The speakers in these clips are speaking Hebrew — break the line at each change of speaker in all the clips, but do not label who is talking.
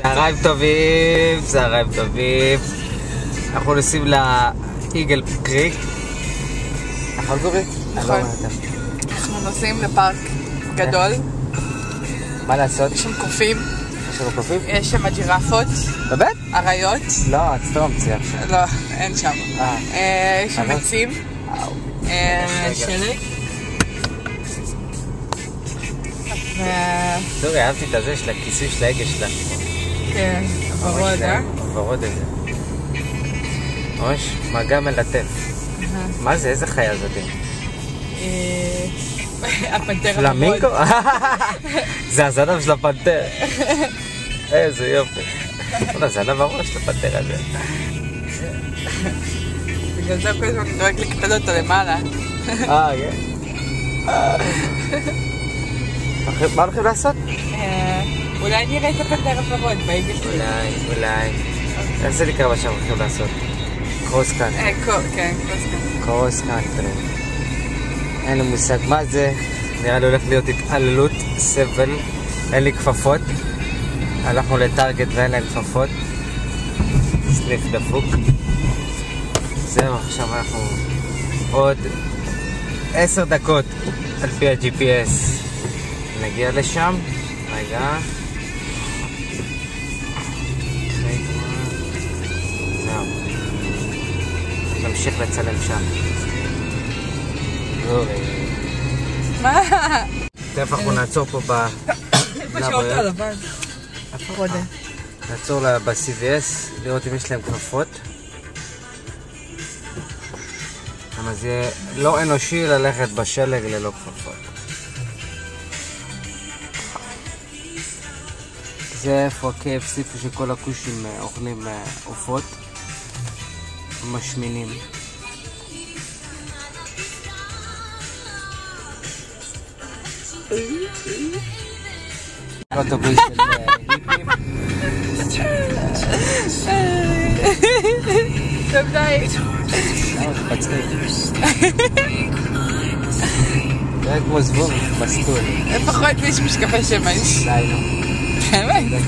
צהריים טובים, צהריים טובים. אנחנו נוסעים לאיגל קריק. נכון גורית?
נכון. אנחנו נוסעים לפארק גדול.
מה לעשות?
יש שם קופים.
יש שם קופים?
יש שם ג'ירפות.
באמת?
אריות.
לא, את סתם ממציאה עכשיו.
לא, אין שם. יש שם עצים. שלג.
סורי, אהבתי את הזה של הכיסוי של ההגה שלה.
כן, ורוד,
ורוד איזה. ממש מגע מלטף. מה זה? איזה חיה זאת?
הפנתר הוורוד.
פלמינגו? זה הזנב של הפנתר. איזה יופי. זה הזנב הראש של הפנתר הזה.
בגלל זה כל הזמן דואג לקטל אותו למעלה.
כן. מה הולכים לעשות?
אולי נראה את הפנתר הוורוד באיגל שלי.
אולי. איך זה נקרא מה שאנחנו הולכים לעשות? קרוס קאנטרי.
כן,
קרוס קאנטרי. אין לי מושג מה זה. נראה לי הולך להיות התעללות, סבל. אין לי כפפות. הלכנו לטארגט ואין להם כפפות. סניף דפוק. זהו, עכשיו אנחנו עוד 10 דקות על פי ה-GPS נגיע לשם. רגע. זהו. נמשיך לצלם שם.
מה?
תכף אנחנו נעצור פה
בשעות הלבן.
נעצור ב-CVS לראות אם יש להם כפפות. אבל זה יהיה לא אנושי ללכת בשלג ללא כפפות. זה איפה ה-KFC שכל הכושים אוכלים עופות משמינים. אוטובוס של היפים.
טוב די.
מצחיק. זה כמו זבוב מסטול.
לפחות יש משקפי שמש.
די נו.
באמת?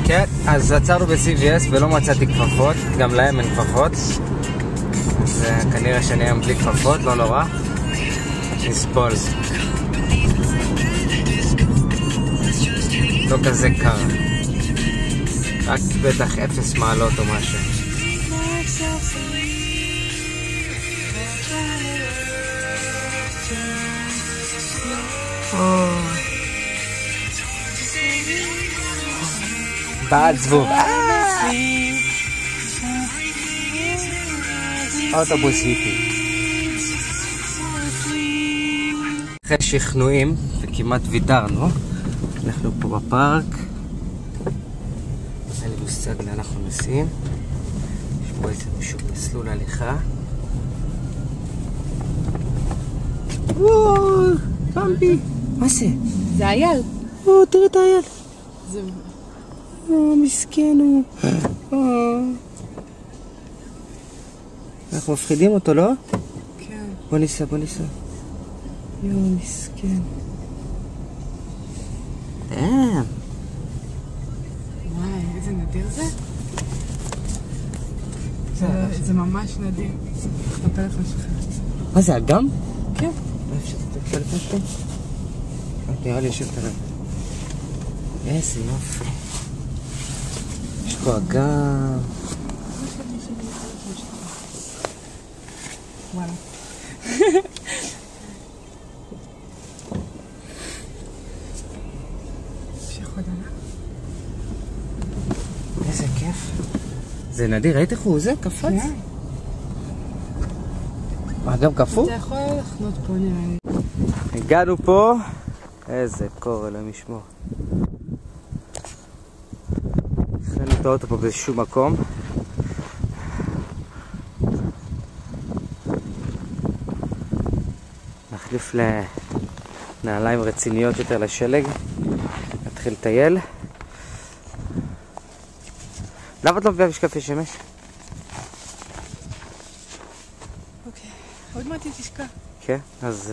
כן, אז עצרנו ב-CVS ולא מצאתי כפפות, גם להם אין כפפות. אז כנראה שאני היום בלי כפפות, לא נורא. נסבול. לא כזה קר. רק בטח 0 מעלות או משהו. בעד זבוב. אוטובוס היפי. אחרי שכנועים, וכמעט ויתרנו, אנחנו פה בפארק. אין לי מושג לאן אנחנו נוסעים. יש פה איזשהו מסלול הליכה. וואו, במבי. מה זה?
זה אייל.
תראה את האייל.
זה...
מסכן הוא. אנחנו מפחידים אותו, לא?
כן.
בוא ניסע. יואו, מסכן.
וואי, איזה נדיר זה? זה ממש נדיר. בפלאפון שלך.
מה זה, אגם?
כן.
מה אפשר לתת פלאפון שלי? נראה לי יושב תראה. איזה יופי. יש פה אגם.
וואלה.
איזה כיף. זה נדיר, ראית איך הוא זה? קפץ?
כן.
מה, גם קפוא?
אתה יכול לחנות פה נראה לי.
הגענו פה. איזה קור, אלוהים ישמור. הכנו את האוטו פה באיזשהו מקום. נחליף לנעליים רציניות יותר לשלג. נתחיל לטייל. למה את לא מביאה משקפי שמש?
אוקיי, עוד מעט היא תשקע.
כן, אז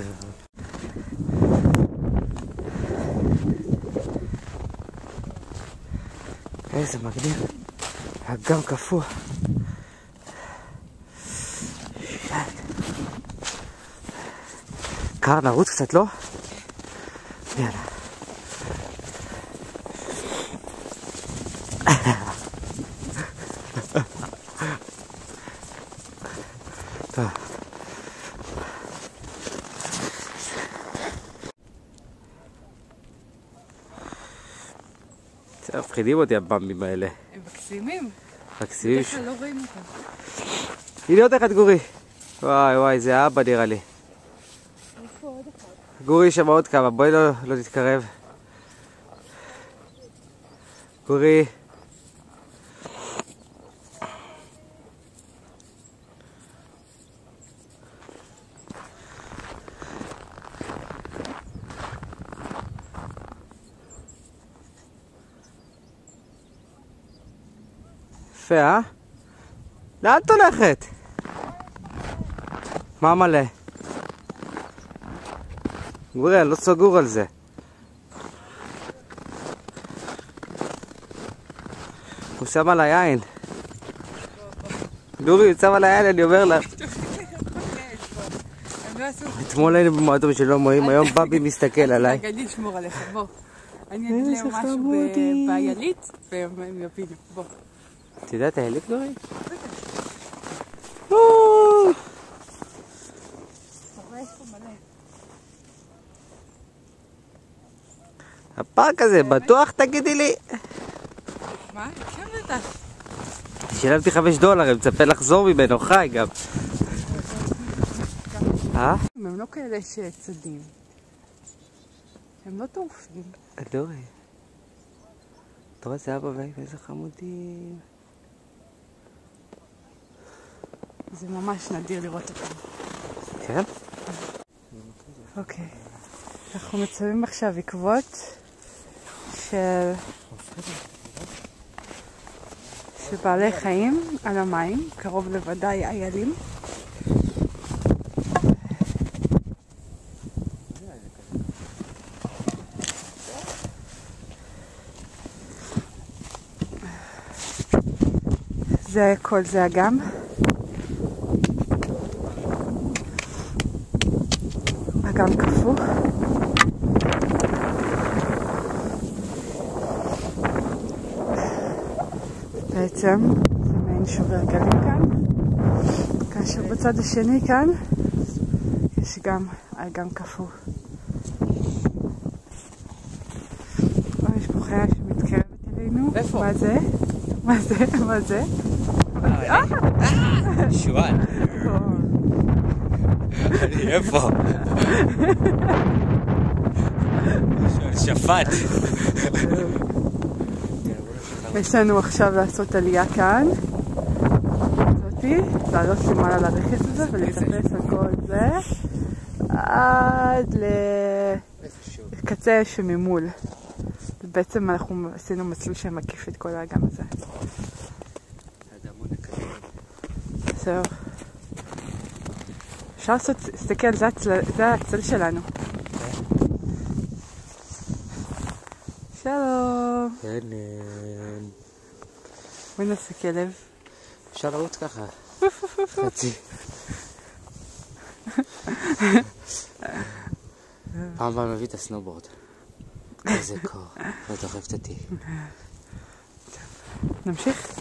איזה מגניב. אגם קפוא. קר, נרוץ קצת, לא? יאללה. טוב. זה מפחידים אותי הבמבים האלה.
הם מקסימים.
מקסימים.
בדרך כלל לא רואים אותם.
הנה עוד אחד גורי. וואי וואי, זה אבא נראה לי.
איפה עוד אחד?
גורי שם עוד כמה, בואי לא נתקרב. גורי. יפה, אה? לאן את הולכת? מה מלא? גורי, אני לא סגור על זה. הוא שם על היין. גורי, הוא שם על היין, אני אומר לך. אתמול היינו במועדון שלא מוהים, היום בבי מסתכל עליי.
אני אשמור עליכם, בוא. אני אגיד להם משהו בעיילית, והם יבינו, בוא.
את יודעת העילית גורי? הפארק הזה, בטוח תגידי לי.
מה? כן בטח.
שילמתי $5, אני מצפה לחזור ממנו, חי גם.
הם לא כאלה שצדים. הם לא טורפים.
דורי. אתה רואה, זה אבא ואמא, איזה חמודים.
זה ממש נדיר לראות אותם.
כן?
אוקיי. אנחנו מצלמים עכשיו עקבות של בעלי חיים על המים, קרוב לוודאי איילים. זה כל זה אגם. אגם קפוא. בעצם זה מעין שובר גלים כאן. כאשר בצד השני כאן יש גם אגם קפוא. יש פה חיה שמתקרבת אלינו.
איפה?
מה זה? מה זה? מה זה?
שואל. אני איפה? שפט.
יש לנו עכשיו לעשות עלייה כאן. זאתי, לעלות למעלה לרכס הזה ולטפס על כל זה עד לקצה שממול. בעצם אנחנו עשינו מסלול שמקיף את כל האגם הזה. זהו. אפשר לעשות, תסתכל, זה הצל שלנו. שלום.
כן.
בואי נעשה כלב.
אפשר לרוץ ככה. חצי. פעם פעם מביא את הסנובורד. איזה קור. ודוחפת אותי.
נמשיך?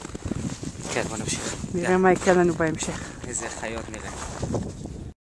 כן, בוא נמשיך.
נראה מה יקרה לנו בהמשך.
איזה חיות נראה.